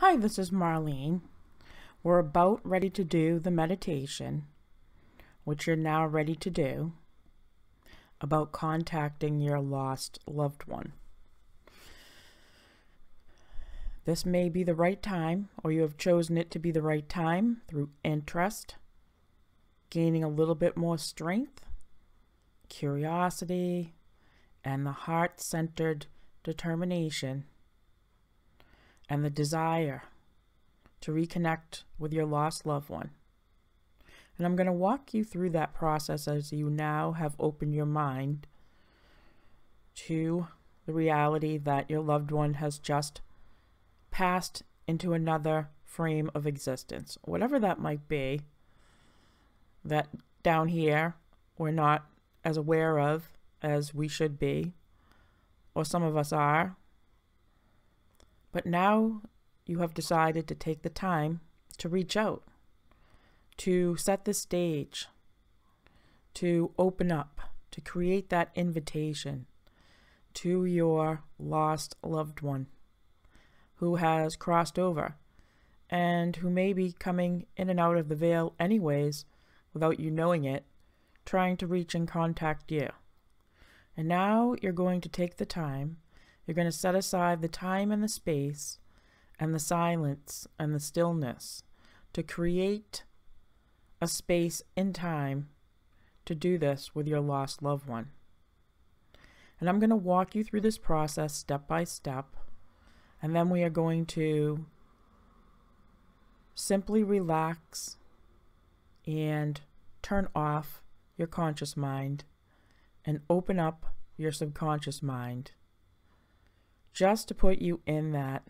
Hi, this is Marlene. We're about ready to do the meditation, which you're now ready to do, about contacting your lost loved one. This may be the right time, or you have chosen it to be the right time through interest, gaining a little bit more strength, curiosity, and the heart-centered determination and the desire to reconnect with your lost loved one. And I'm going to walk you through that process as you now have opened your mind to the reality that your loved one has just passed into another frame of existence, whatever that might be, that down here we're not as aware of as we should be, or some of us are. But now you have decided to take the time to reach out, to set the stage, to open up, to create that invitation to your lost loved one who has crossed over and who may be coming in and out of the veil anyways without you knowing it, trying to reach and contact you. And now you're going to take the time. You're going to set aside the time and the space and the silence and the stillness to create a space in time to do this with your lost loved one. And I'm going to walk you through this process step by step, and then we are going to simply relax and turn off your conscious mind and open up your subconscious mind, just to put you in that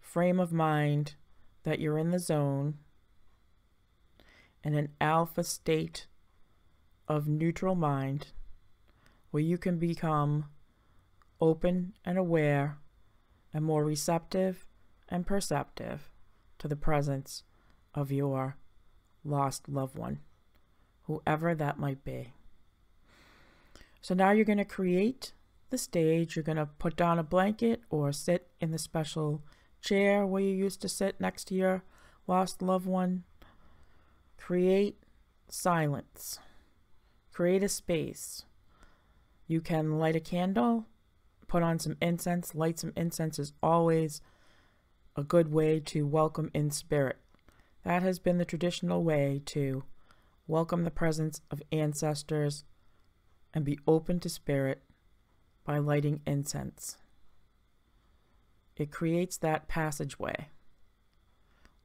frame of mind that you're in the zone, in an alpha state of neutral mind where you can become open and aware and more receptive and perceptive to the presence of your lost loved one, whoever that might be. So now you're going to create the stage. You're going to put down a blanket or sit in the special chair where you used to sit next to your lost loved one. Create silence. Create a space. You can light a candle, put on some incense. Light some incense is always a good way to welcome in spirit. That has been the traditional way to welcome the presence of ancestors and be open to spirit by lighting incense. It creates that passageway,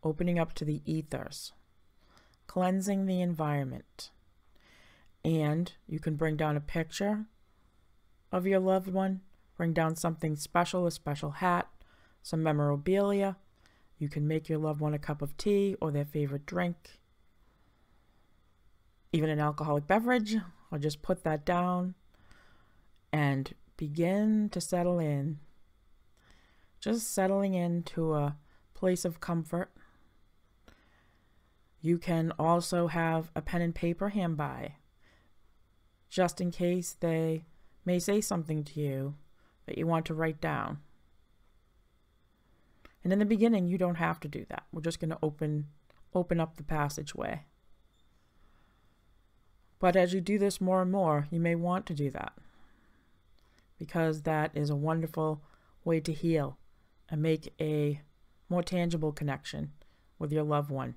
opening up to the ethers, cleansing the environment. And you can bring down a picture of your loved one, bring down something special, a special hat, some memorabilia. You can make your loved one a cup of tea or their favorite drink, even an alcoholic beverage, or just put that down and begin to settle in. Just settling into a place of comfort. You can also have a pen and paper hand by, just in case they may say something to you that you want to write down. And in the beginning, you don't have to do that. We're just going to open up the passageway. But as you do this more and more, you may want to do that, because that is a wonderful way to heal and make a more tangible connection with your loved one.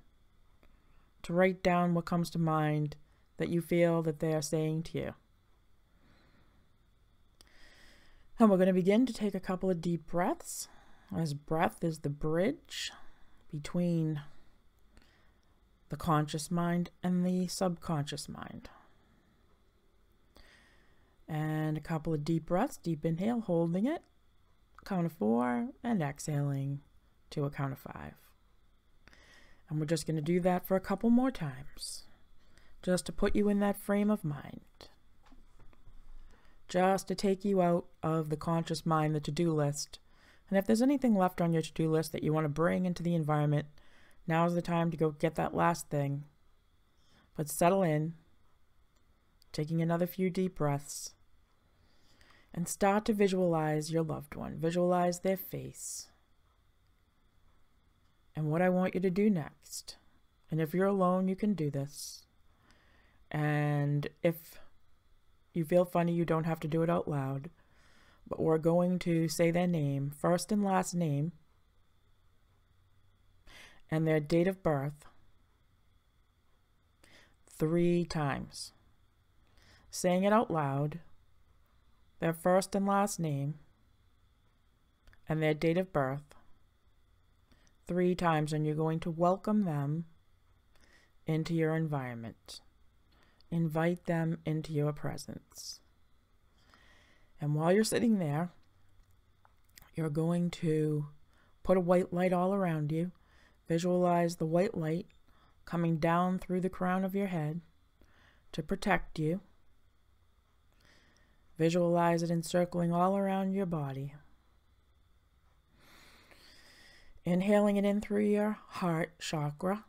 To write down what comes to mind that you feel that they are saying to you. And we're going to begin to take a couple of deep breaths, as breath is the bridge between the conscious mind and the subconscious mind. And a couple of deep breaths, deep inhale, holding it, count of 4, and exhaling to a count of 5. And we're just going to do that for a couple more times, just to put you in that frame of mind, just to take you out of the conscious mind, the to-do list. And if there's anything left on your to-do list that you want to bring into the environment, now's the time to go get that last thing. But settle in, taking another few deep breaths, and start to visualize your loved one. Visualize their face. And what I want you to do next, and if you're alone, you can do this. And if you feel funny, you don't have to do it out loud. But we're going to say their name, first and last name, and their date of birth 3 times. Saying it out loud, their first and last name, and their date of birth 3 times, and you're going to welcome them into your environment. Invite them into your presence. And while you're sitting there, you're going to put a white light all around you. Visualize the white light coming down through the crown of your head to protect you. Visualize it encircling all around your body. Inhaling it in through your heart chakra,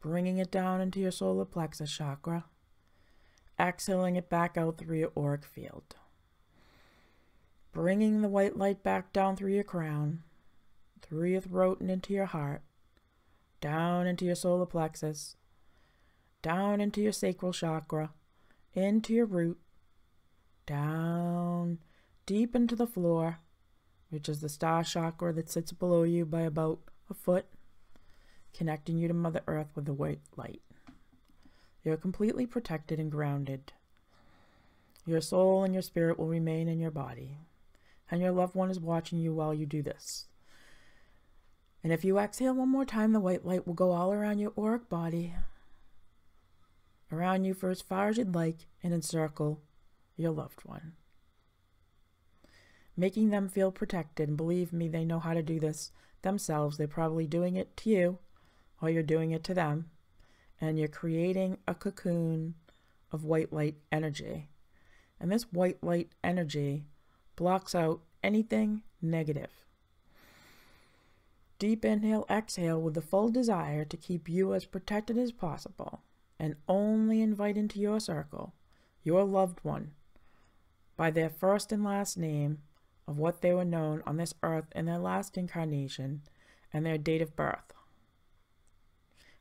bringing it down into your solar plexus chakra, exhaling it back out through your auric field. Bringing the white light back down through your crown, through your throat and into your heart, down into your solar plexus, down into your sacral chakra, into your root, down deep into the floor, which is the star chakra that sits below you by about a foot, connecting you to Mother Earth with the white light. You're completely protected and grounded. Your soul and your spirit will remain in your body, and your loved one is watching you while you do this. And if you exhale one more time, the white light will go all around your auric body, around you for as far as you'd like, and encircle your loved one, making them feel protected. And believe me, they know how to do this themselves. They're probably doing it to you, or you're doing it to them, and you're creating a cocoon of white light energy. And this white light energy blocks out anything negative. Deep inhale, exhale with the full desire to keep you as protected as possible, and only invite into your circle your loved one by their first and last name of what they were known on this earth in their last incarnation and their date of birth.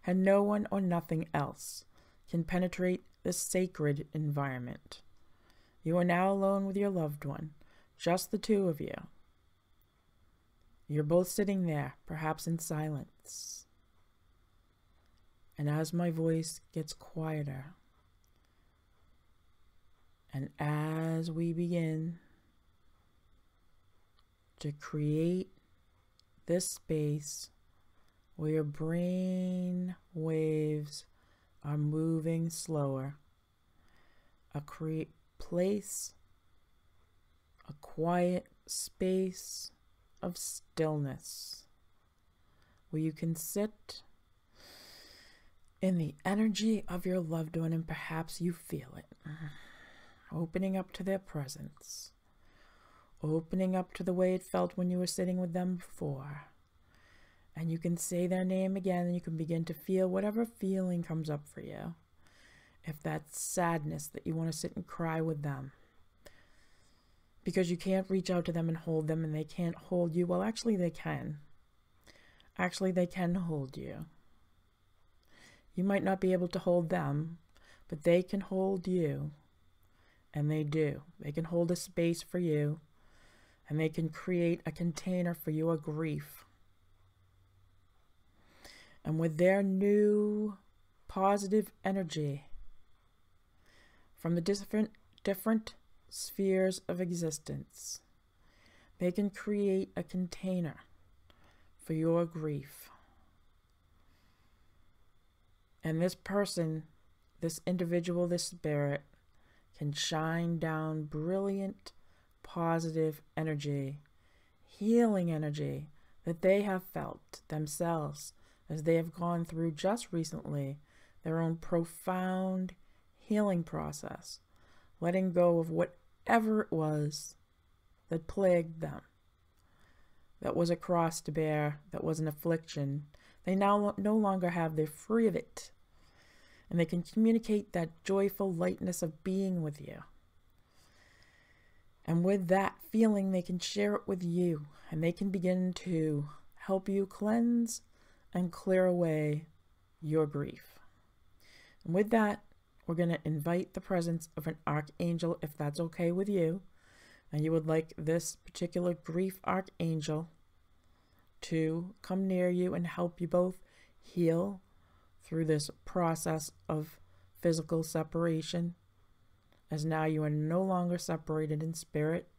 And no one or nothing else can penetrate this sacred environment. You are now alone with your loved one, just the two of you. You're both sitting there, perhaps in silence. And as my voice gets quieter, and as we begin to create this space where your brain waves are moving slower, a place, a quiet space of stillness where you can sit in the energy of your loved one, and perhaps you feel it opening up to their presence, opening up to the way it felt when you were sitting with them before. And you can say their name again, and you can begin to feel whatever feeling comes up for you. If that's sadness, that you want to sit and cry with them because you can't reach out to them and hold them, and they can't hold you. Well, actually they can. Actually, they can hold you. You might not be able to hold them, but they can hold you. And they do. They can hold a space for you, and they can create a container for your grief. And with their new positive energy from the different spheres of existence, they can create a container for your grief. And this person, this individual, this spirit, can shine down brilliant, positive energy, healing energy that they have felt themselves as they have gone through just recently their own profound healing process, letting go of whatever it was that plagued them, that was a cross to bear, that was an affliction. They now no longer have, they're free of it. And they can communicate that joyful lightness of being with you. And with that feeling, they can share it with you. And they can begin to help you cleanse and clear away your grief. And with that, we're going to invite the presence of an archangel, if that's okay with you, and you would like this particular grief archangel to come near you and help you both heal through this process of physical separation, as now you are no longer separated in spirit.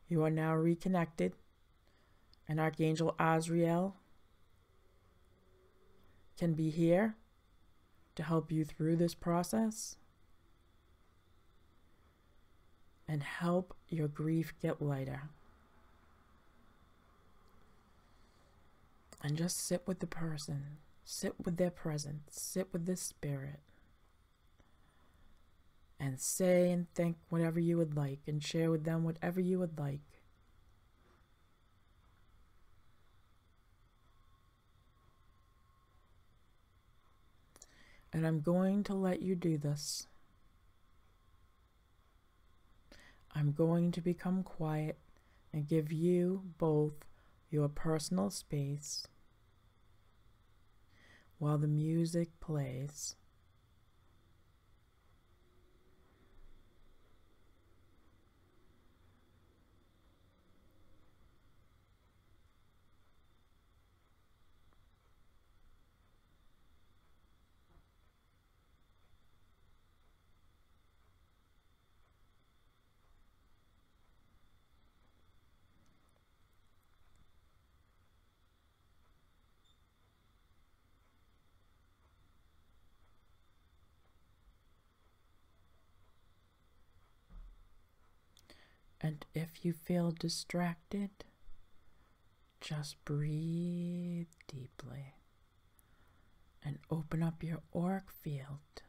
You are now reconnected. And Archangel Azrael can be here to help you through this process and help your grief get lighter. And just sit with the person, sit with their presence, sit with this spirit, and say and think whatever you would like, and share with them whatever you would like. And I'm going to let you do this. I'm going to become quiet and give you both your personal space while the music plays. And if you feel distracted, just breathe deeply and open up your auric field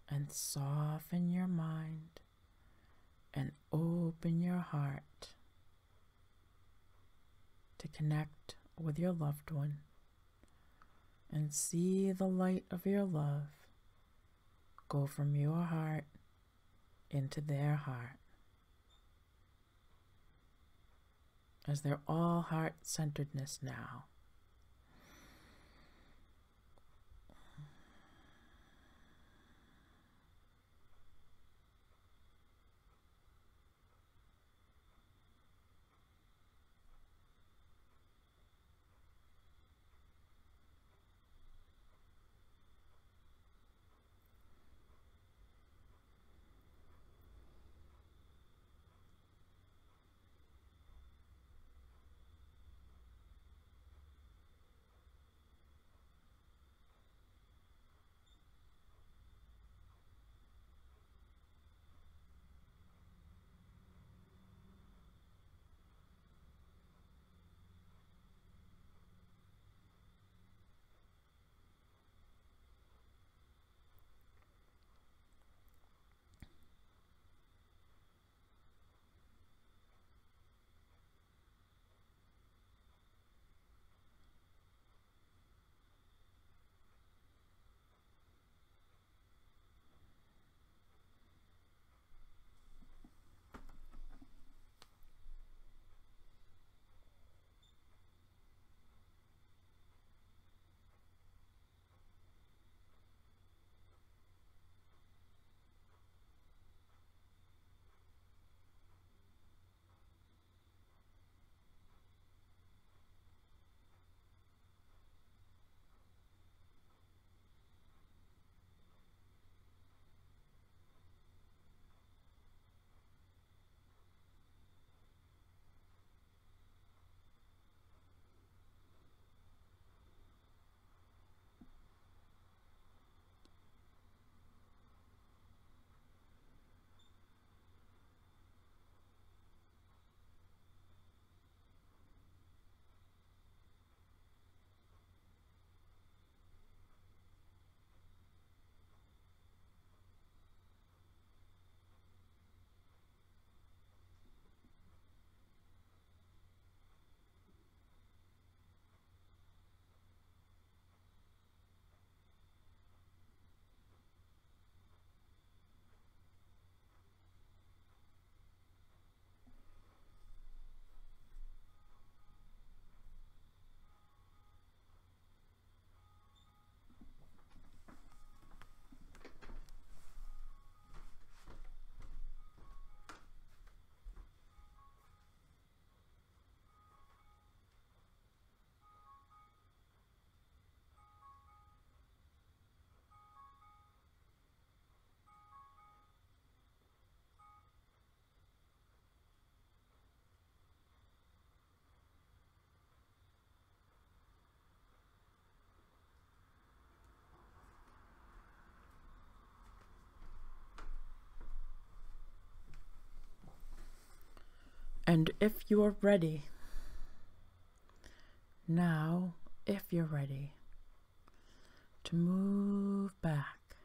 and soften your mind and open your heart to connect with your loved one and see the light of your love go from your heart into their heart, as they're all heart-centeredness now. And if you're ready, now, if you're ready to move back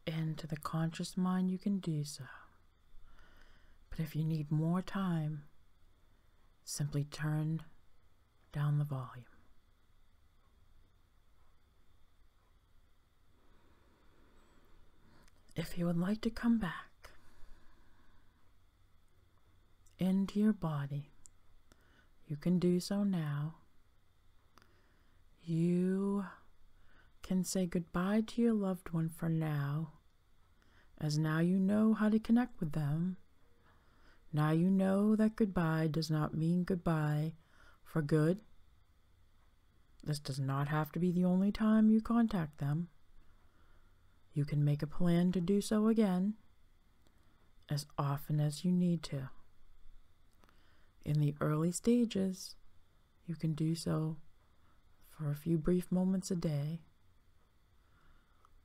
into the conscious mind, you can do so. But if you need more time, simply turn down the volume. If you would like to come back into your body, you can do so now. You can say goodbye to your loved one for now, as now you know how to connect with them. Now you know that goodbye does not mean goodbye for good. This does not have to be the only time you contact them. You can make a plan to do so again as often as you need to. In the early stages, you can do so for a few brief moments a day,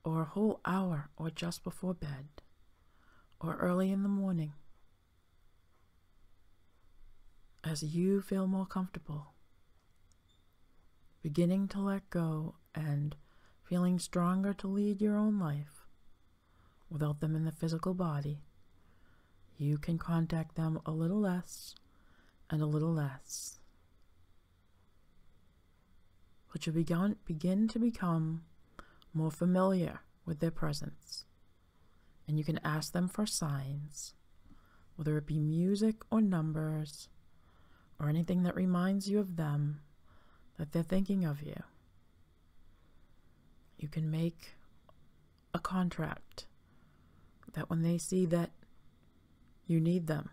or a whole hour, or just before bed, or early in the morning. As you feel more comfortable, beginning to let go and feeling stronger to lead your own life without them in the physical body, you can contact them a little less and a little less. But you begin to become more familiar with their presence, and you can ask them for signs, whether it be music or numbers or anything that reminds you of them, that they're thinking of you. You can make a contract that when they see that you need them,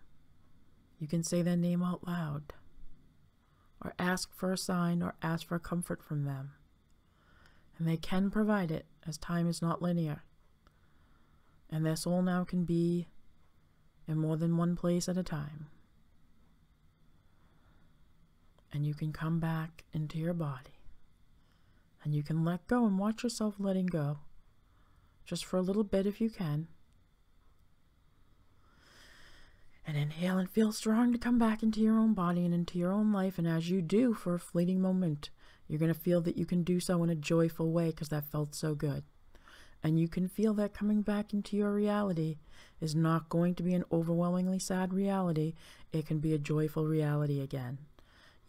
you can say their name out loud, or ask for a sign, or ask for comfort from them. And they can provide it, as time is not linear. And their soul now can be in more than one place at a time. And you can come back into your body. And you can let go and watch yourself letting go. Just for a little bit if you can. And inhale and feel strong to come back into your own body and into your own life. And as you do, for a fleeting moment, you're going to feel that you can do so in a joyful way because that felt so good. And you can feel that coming back into your reality is not going to be an overwhelmingly sad reality. It can be a joyful reality again.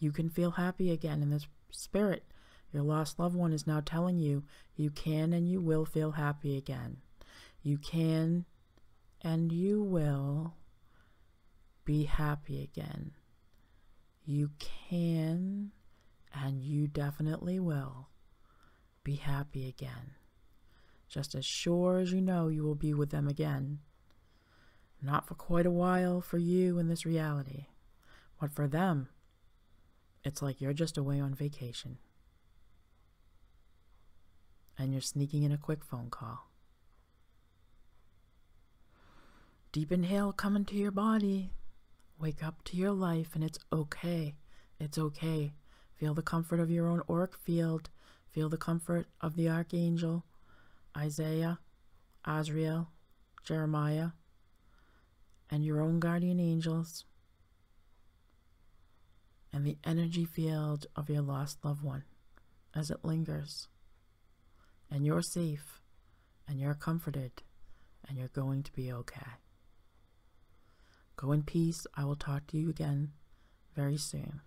You can feel happy again in this spirit. Your lost loved one is now telling you, you can and you will feel happy again. You can and you will be happy again. You can and you definitely will be happy again. Just as sure as you know you will be with them again. Not for quite a while for you in this reality, but for them, it's like you're just away on vacation. And you're sneaking in a quick phone call. Deep inhale, come into your body. Wake up to your life, and it's okay. It's okay. Feel the comfort of your own auric field. Feel the comfort of the archangel, Isaiah, Azrael, Jeremiah, and your own guardian angels, and the energy field of your lost loved one as it lingers. And you're safe, and you're comforted, and you're going to be okay. Go in peace. I will talk to you again very soon.